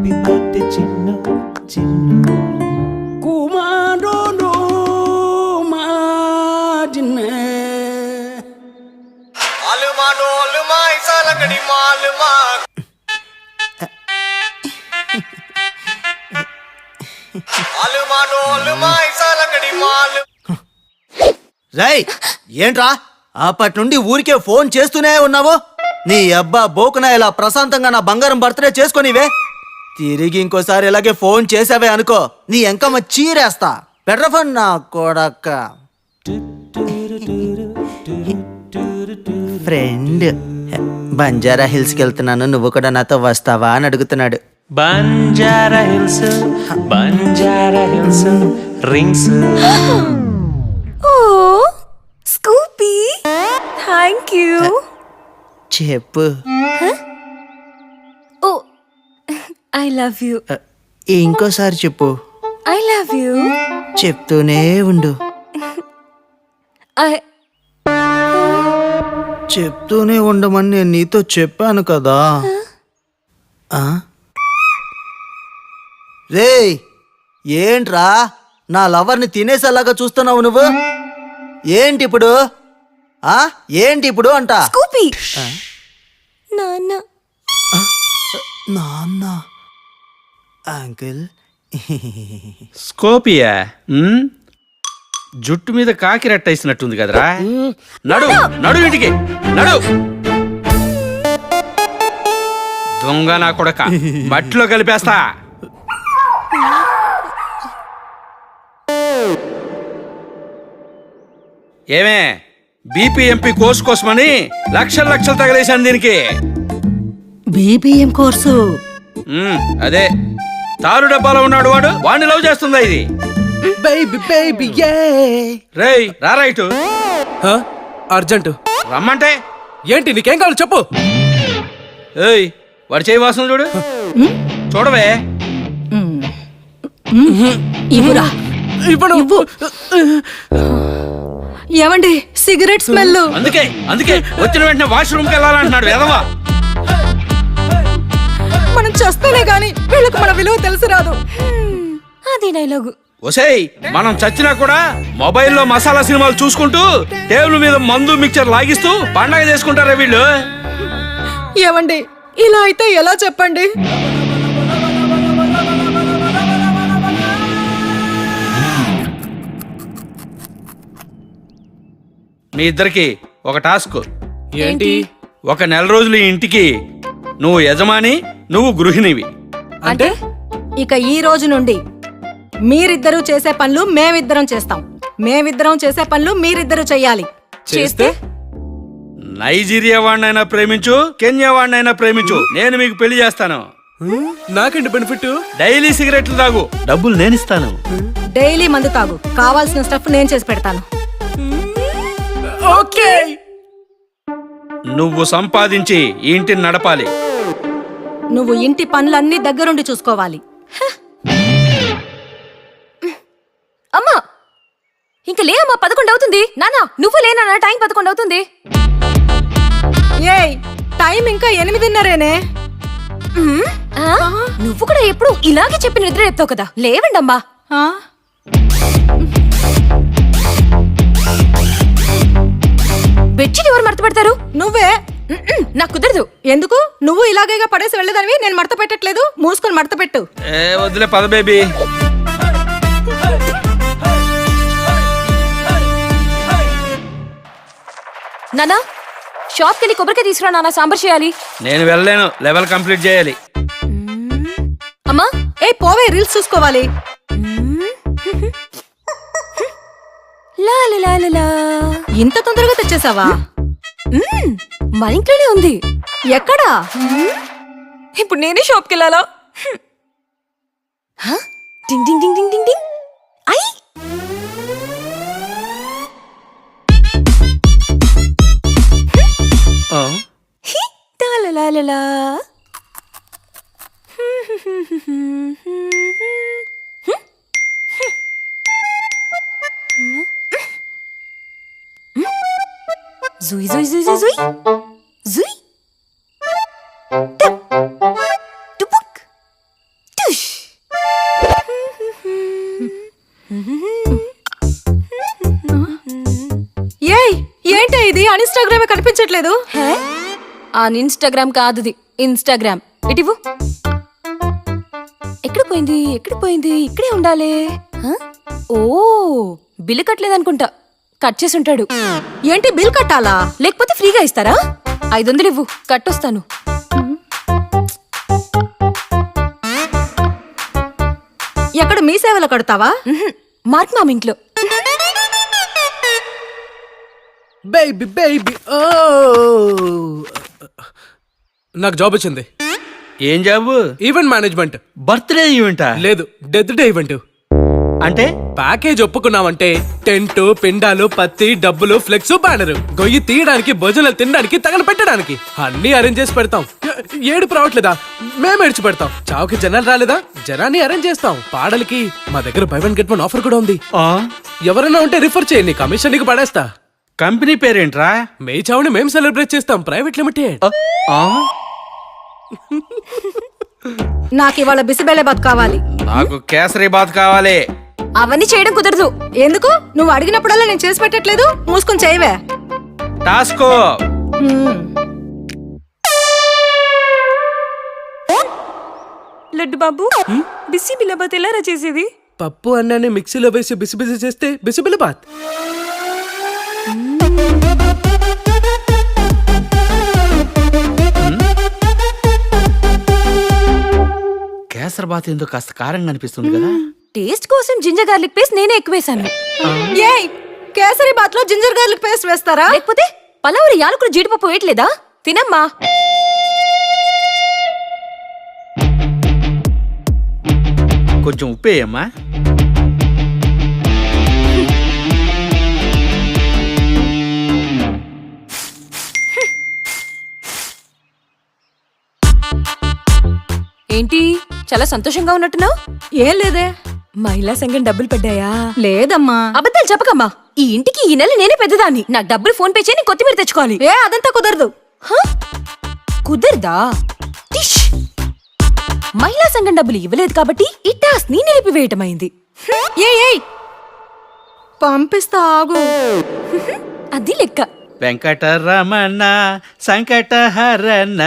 Happy birthday Chinnu Chinnu కుమారుడు మా చిన్నే అలుమా డోలుమా ఇసాలకడి మాలుమా అలుమా డోలుమా ఇసాలకడి మాలు. రై ఏంట్రా అప్పటి నుండి ఊరికే ఫోన్ చేస్తూనే ఉన్నావు? నీ అబ్బా బోకున ఇలా ప్రశాంతంగా నా బంగారం బర్త్డే చేసుకొనివే. తిరిగి ఇంకోసారి ఇలాగే ఫోన్ చేసావే అనుకో, నీ ఎంకమ్మ చీరేస్తా. బెటర్ ఫోన్ నా కొడక్క. ఫ్రెండ్ బంజారా హిల్స్కి వెళ్తున్నాను, నువ్వు కూడా నాతో వస్తావా అని అడుగుతున్నాడు. Banjara Hills rings. Oh Scoopy, thank you. చెప్పు. Oh I love you. ఇంకోసారి చెప్పు. I love you. చెప్తూనే ఉండు. చెప్తూనే ఉండమని నేను నీతో చెప్పాను కదా. రేయ్ ఏంట్రా నా లవర్ని తినేసేలాగా చూస్తున్నావు నువ్వు? ఏంటి ఇప్పుడు అంట? స్కూపీ నాన్న. నాన్న అంకుల్. స్కోపియా జుట్టు మీద కాకి రెట్టేసినట్టుంది కదరా. నడు నడు ఇంటికి నడు. దొంగ నా కొడక, మట్టిలో కలిపేస్తా. ఏమే బీపీఎంపీ కోర్సు కోసమని లక్షలు తగలేశాను దీనికి. BPM course? అదే తారు డబ్బాలో ఉన్నాడు వాడు, వాడిని లవ్ చేస్తుందా ఇది? రేయ్ రారా ఇటు. అర్జెంట్ రమ్మంటే ఏంటి? నీకేం కావాలి చెప్పు. ఏయ్ వాడు చేయి వాసన చూడు, చూడవే. ఇవ్వురా. ఇప్పుడు ఏమండి సిగరెట్ స్మెల్. అందుకే వచ్చిన వెంటనే వాష్రూమ్కి వెళ్ళాలంటున్నాడు ఎదవా. మనం చేస్తేనే గాని వీళ్ళకి మన విలువ తెలిసి రాదు. అది డైలాగు. ఒసేయ్ మనం చచ్చినా కూడా మొబైల్లో మసాలా సినిమాలు చూసుకుంటూ టేబుల్ మీద మందు మిక్చర్ లాగిస్తూ పండగ చేసుకుంటారా వీళ్ళు. ఏమండి ఇలా అయితే ఎలా చెప్పండి? మీ ఇద్దరికి ఒక టాస్క్. ఏంటి? ఒక నెల రోజులు ఈ ఇంటికి నువ్వు యజమాని, నువ్వు గృహిణివి. అంటే ఇక ఈ రోజు నుండి మీరిద్దరూ చేసే పనులు మేమిద్దరం చేస్తాం, మేమిద్దరం చేసే పనులు మీరిద్దరూ చెయ్యాలి. చేస్తే నైజీరియా వాడినైనా ప్రేమించు, కెన్యా వాడినైనా ప్రేమించు, నేను మీకు పెళ్లి చేస్తాను. నాకేంటి బెనిఫిట్? డైలీ సిగరెట్లు తాగు, డబ్బులు నేను ఇస్తాను. డైలీ మందు తాగు, కావాల్సిన స్టఫ్ నేను చేసి పెడతాను. ఓకే. నువ్వు సంపాదించి ఈ ఇంటిని నడపాలి. నువ్వు ఇంటి పనులన్నీ దగ్గరుండి చూసుకోవాలి. అమ్మా ఇంక లే అమ్మా, 11 అవుతుంది. నానా నువ్వు లేనా? టైం 11 అవుతుంది. ఏయ్ టైం ఇంకా 8:30నే. నువ్వు కూడా ఎప్పుడు ఇలాగే చెప్పి నిద్ర చెప్తావు కదా. లేవండి అమ్మా. బెడ్షీట్ ఎవరు మడత పెడతారు? నువ్వే. నాకు కుదరదు. ఎందుకు? నువ్వు ఇలాగేగా పడేసి వెళ్ళేదానివి. నేను మడత పెట్టట్లేదు, మూసుకొని మడత పెట్టు. వదిలే పద బేబీ. నానా షాప్కి వెళ్ళి కొబ్బరికాయ తీసుకురా నాన్న, సాంబార్ చేయాలి. నేను వెళ్ళలేను, లెవెల్ కంప్లీట్ చేయాలి. అమ్మా ఏ పోవే, రీల్స్ చూసుకోవాలి. ఇంత తొందరగా తెచ్చేసావా? మన ఇంట్లోనే ఉంది. ఎక్కడా? ఇప్పుడు నేనే షాప్కి వెళ్ళాలా? టింగ్ టింగ్ టింగ్ టింగ్ టింగ్ టింగ్. I law Zui, zui, zui, zui, zui. Zui. Tup. Tupuk. ఇన్స్టాగ్రామే కనిపించట్లేదు. హే? ఆ ఇన్స్టాగ్రామ్ కాదుది, ఇన్స్టాగ్రామ్. ఇటివు. ఎక్కడ పోయింది? ఇక్కడే ఉండాలి. హ? ఓ, బిల్లు కట్టలేదనుకుంటా. కట్ చేసి ఉంటాడు. ఏంటి బిల్ కట్టాలా? లేకపోతే ఫ్రీగా ఇస్తారా? 500 ఇవ్వు, కట్టొస్తాను. ఎక్కడ మీ సేవలో కడతావా? మార్క్ మామ ఇంట్లో. బేబీ బేబీ ఓ నాకు జాబ్ వచ్చింది. ఏం జాబు? Event management. బర్త్డే ఈవెంటా? లేదు, డెత్ డే ఈవెంట్. అంటే ప్యాకేజ్ ఒప్పుకున్నామంటే టెంట్, పిండాలు, పత్తి, డబ్బులు, ఫ్లెక్స్, బ్యానర్, గొయ్యి తీయడానికి, భోజనాలు తినడానికి, తగలపెట్టడానికి అన్ని అరేంజ్ చేసి పెడతాం. ఏడుపు రావట్లేదా? మేము ఏడ్చి పెడతాం. చావుకి జనాలు రాలేదా? జనాన్ని అరేంజ్ చేస్తాం. పాడలకి మా దగ్గర by one get one offer కూడా ఉంది. ఆ, ఎవరైనా ఉంటే రిఫర్ చేయండి, కమిషన్ నీకు పడేస్తా. కంపెనీ పేరేంట్రా? మే చావుని మేము సెలబ్రేట్ చేస్తాం, ప్రైవేట్ లిమిటెడ్. ఆ, నాకు ఇవాళ బిసిబెలే బాత్ కావాలి. నాకు కేసరి బాత్ కావాలి. అవన్నీ చేయడం కుదరదు. ఎందుకు? నువ్వు అడిగినప్పుడల్లా నేను చేసి పెట్టట్లేదు. మూసుకొని చేయవే. టాస్కో. లడ్డు బాబు, బిసి బిల్లబాత్ ఎలా చేసేది? పప్పు అన్నాన్ని మిక్సీలో వేసి బిసి బిసి చేస్తే బిసిబిలి బాత్. కేసరి బాత్ ఎందుకు కాస్త కారంగా అనిపిస్తుంది కదా? టేస్ట్ కోసం జింజర్ గార్లిక్ పేస్ట్ నేనే ఎక్కువ వేసాను. ఏయ్, కేసరి బాత్ లో జింజర్ గార్లిక్ పేస్ట్ వేస్తారా? లేకపోతే పలావురి యాలకులు జీడిపప్పు వేయట్లేదా? తినమ్మా. కొంచెం ఉప్పేయమ్మా. ఏంటి చాలా సంతోషంగా ఉన్నట్టున్నావు? ఏం లేదే. మహిళా సంఘం డబ్బులు పడ్డాయా? లేదమ్మా. అబద్ధాలు చెప్పకమ్మా. ఈ ఇంటికి ఈ నెల నేనే పెద్దదాన్ని. నాకు డబ్బులు ఫోన్ పే చేయి, కొత్తిమీర తెచ్చుకోవాలి. ఏ, అదంతా కుదరదు. హ? కుదరదా? టిష్. మహిళా సంఘం డబ్బులు ఇవ్వలేదు కాబట్టి ఈ టాస్క్ ని నిలిపివేయటమైంది. ఏయ్, పంపిస్తా, ఆగు. అది లెక్క. వెంకటరమణ సంకటహరణ,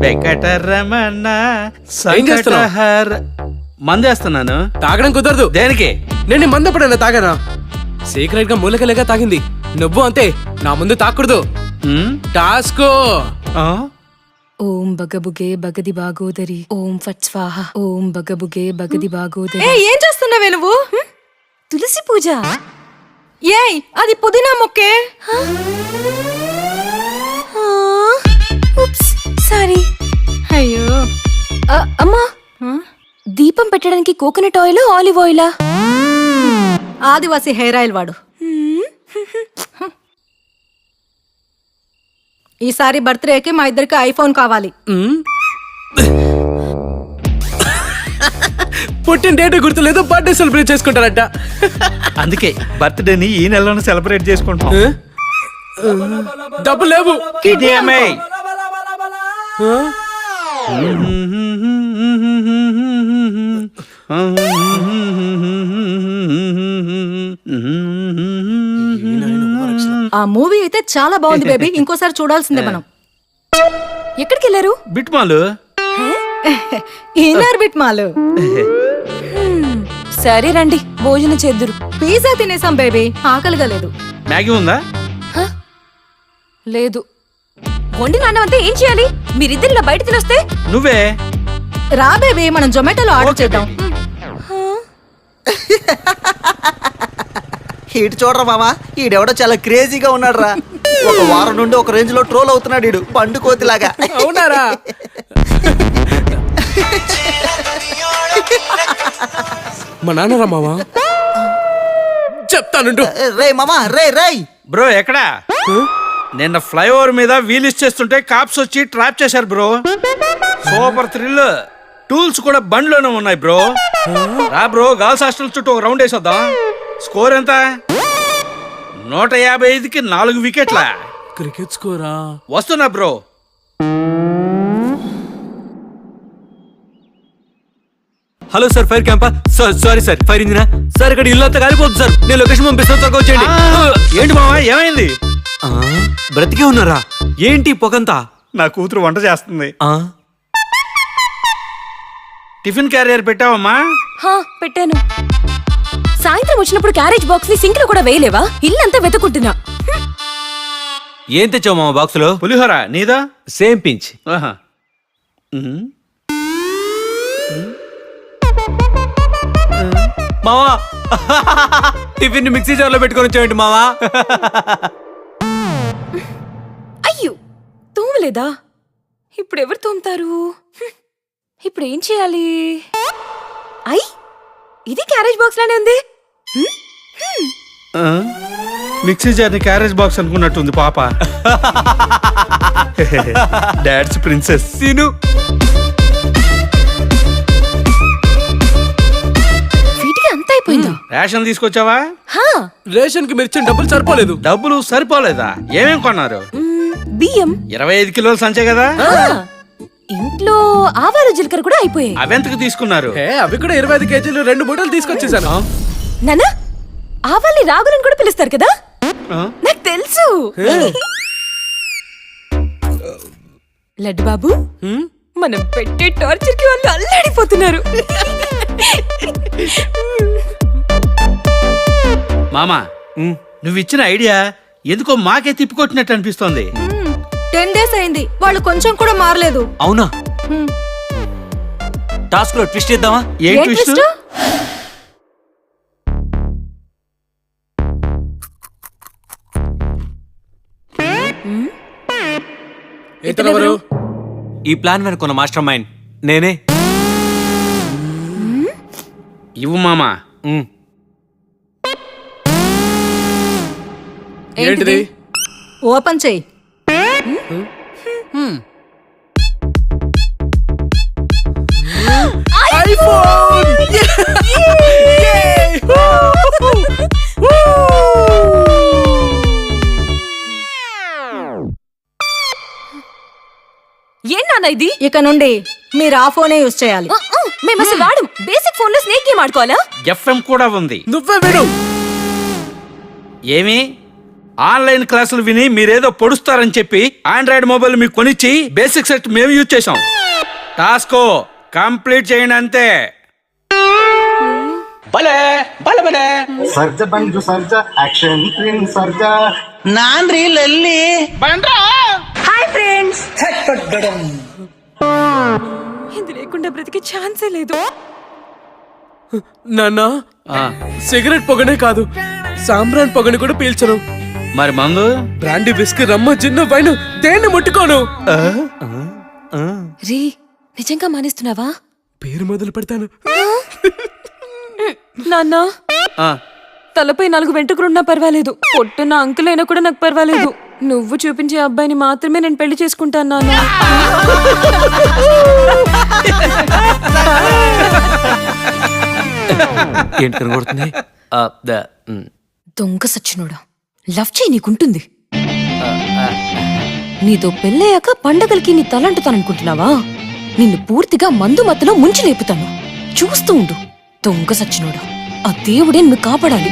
వెంకటరమణ సంకటహర. మందేస్తున్నాను. తాగడం కుదరదు. దేనికి? నేను నీ మందు ఎప్పుడైనా తాగానా? సీక్రెట్ గా మూలకలేగా తాగింది. నువ్వు అంతే, నా ముందు తాకూడదు. ఉమ్, టాస్కో. ఆ? ఓం బగబుగే బగది బాగోదరి, ఓం ఫట్ స్వాహ, ఓం బగబుగే బగది బాగోదరి. ఏం చేస్తున్నావే నువ్వు? తులసి పూజ. ఏయ్, అది పుదీనా మొక్కే. సారీ. అయ్యో. అమ్మా, దీపం పెట్టడానికి కోకోనట్ ఆయిల్, ఆలివ్ ఆయిలా? ఆదివాసి హెయిర్ ఆయిల్ వాడు. ఈసారి బర్త్డేకి మా ఇద్దరికి ఐఫోన్ కావాలి. పుట్టిన డేట్ గుర్తులేదు, బర్త్డే సెలబ్రేట్ చేసుకుంటారట. అందుకే బర్త్డేని ఈ నెలలోనే సెలబ్రేట్ చేసుకుంటాం. డబ్బులు లేవు. KTMA. ఆ మూవీ అయితే చాలా బాగుంది బేబీ, ఇంకోసారి చూడాల్సిందే మనం. ఎక్కడికి వెళ్ళారు? బిట్మాలు. ఇన్నర్ బిట్ మాలు. సరే రండి, భోజనం చేద్దురు. పిజ్జా తినేసాం బేబీ, ఆకలిగా లేదు. మ్యాగీ ఉందా? లేదు. వండి నాన్నవంతా ఏం చేయాలి? మీరిద్దరు ఇలా బయట తినొస్తే? నువ్వే రా బేబీ, మనం జొమాటోలో ఆర్డర్ చేద్దాం. ఇటు చూడరా మామా, ఈడెవడో చాలా క్రేజీగా ఉన్నాడు రా. ఒక వారం నుండి ఒక రేంజ్ లో ట్రోల్ అవుతున్నాడు ఈడు, పండు కోతిలాగా. అవునారా? మా నాన్నరా మావా, చెప్తానుండు. రే మామా, రే రే. బ్రో ఎక్కడా? నిన్న ఫ్లైఓవర్ మీద వీల్ ఇచ్చేస్తుంటే కాప్స్ వచ్చి ట్రాప్ చేశారు బ్రో. Super thrill. టూల్స్ కూడా బండ్లోనే ఉన్నాయి బ్రో. రా బ్రో, గర్ల్స్ హాస్టల్ చుట్టూ ఒక రౌండ్ వేసొద్దాం. స్కోర్ ఎంత? 155కి 4 వికెట్ల. క్రికెట్ స్కోరా? వస్తున్నా బ్రో. హలో సార్, ఫైర్ క్యాంపా? సార్ సారీ సార్, ఫైర్ ఇంజినా సార్? ఇక్కడ ఇల్లు అంతా కాలిపోతుంది సార్, నేను లొకేషన్ పంపిస్తాను, త్వరగా వచ్చేయండి. ఏంటి మావా, ఏమైంది? బ్రతికే ఉన్నారా? ఏంటి పొగంతా? నా కూతురు వంట చేస్తుంది. ఆ, టిఫిన్ క్యారియర్ పెట్టావమ్మా? హా, పెట్టాను. సాయంత్రం వచ్చినప్పుడు క్యారేజ్ బాక్స్ ని సింక్ లో కూడా వేయలేవా? ఇల్లంతా వెతుకుంటున్నా. ఏం తెచ్చావు మామ బాక్సులో? పులిహోర నీదా? Same pinch. ఆహా. ఉమ్. మావా టిఫిన్ మిక్సీ జార్ లో పెట్టుకొని వచ్చావేంటి మావా? అయ్యో, తోమలేదా? ఇప్పుడు ఎవరు తోముతారు? ఇప్పుడు ఏం చేయాలి? ఐ, ఇది క్యారేజ్ బాక్స్ లానే ఉంది. ఆ? మిక్సీ జార్ని క్యారేజ్ బాక్స్ అనుకున్నట్టుంది పాప. Dad's princess. తిను. వీటికి అంత అయిపోయిందా? రేషన్ తీసుకొచ్చావా? హా, రేషన్ కి మీరు ఇచ్చిన డబ్బులు సరిపోలేదు. డబ్బులు సరిపోలేదా? ఏమేం కొన్నారు? బియ్యం, 25 కిలోల సంచే కదా? ఇంట్లో ఆవాలు జీలకర్ర కూడా అయిపోయాయి. అవెంతకు తీసుకున్నారు? అవి కూడా 25 కేజీలు 2 మూటలు తీసుకొచ్చేసాను. నాన్న, ఆవాల్ని రాగులని కూడా పిలుస్తారు కదా? ఆ? నాకు తెలుసు. లడ్డు బాబు, మనం పెట్టే టార్చర్ కి వాళ్ళు అల్లాడిపోతున్నారు. మామా, నువ్విచ్చిన ఐడియా ఎందుకో మాకే తిప్పికొట్టినట్టు అనిపిస్తోంది. 10 days అయింది, వాళ్ళు కొంచెం కూడా మారలేదు. అవునా? టాస్క్ లో ట్విస్ట్ ఇద్దామా? ఏం ఏ ట్విస్ట్? twist? ఇతనెవరు? ఈ ప్లాన్ వెనుకున్న మాస్టర్ మైండ్ నేనే. ఇవ్వు మామా. ఉమ్. ఏంటిది? ఓపెన్ చెయ్యి. ఐఫోన్! ఏం నాన్న ఇది? ఇక నుండి మీరు ఆ ఫోనే యూజ్ చేయాలి. మేము అసలు వాడు బేసిక్ ఫోన్ లో స్నేక్ గేమ్ ఆడుకోవాలా? ఎఫ్ఎం కూడా ఉంది. నువ్వే విను. ఏమి ఆన్లైన్ క్లాసులు విని మీరేదో పొడుస్తారని చెప్పి ఆండ్రాయిడ్ మొబైల్ మీకు కొనిచ్చి బేసిక్ సెట్ మేము యూజ్ చేసాం. టాస్క్ కంప్లీట్ చేయండి అంతే. ಸರ್ಜ ಬಂದು ಸರ್ಜ ಆಕ್ಷನ್ ಕ್ವೀನ್ ಸರ್ಜ నాన్రీ లల్లి ఇది లేకుండా బ్రతికే ఛాన్సే లేదు. నాన్న, ఆ, సిగరెట్ పొగనే కాదు, సాంబ్రాన్ పొగని కూడా పీల్చను. మరి మందు? బ్రాండీ, విస్కీ, రమ్మ, జిన్ను, వైన్ దేన్ని ముట్టుకోను. రీ, నిజంగా మానేస్తున్నావా? పేరు మొదలు పెడతాను. నాన్న, ఆ, తలపై 4 వెంట్రుకలున్నా పర్వాలేదు, పొట్టున్న అంకుల్ అయినా కూడా నాకు పర్వాలేదు. నువ్వు చూపించే అబ్బాయిని మాత్రమే నేను పెళ్లి చేసుకుంటాను నాన్న. ఏంటి కనబడుతుంది? దొంగ సచ్చినోడా, లవ్ చేయి నీకుంటుంది. నీతో పెళ్ళయ్యాక పండగలకి నీ తలంటుతాననుకుంటున్నావా? నిన్ను పూర్తిగా మందు మత్తులో ముంచి లేపుతాను. చూస్తూ ఉండు. దొంగ సచ్చినోడా, ఆ దేవుడే నిన్ను కాపాడాలి.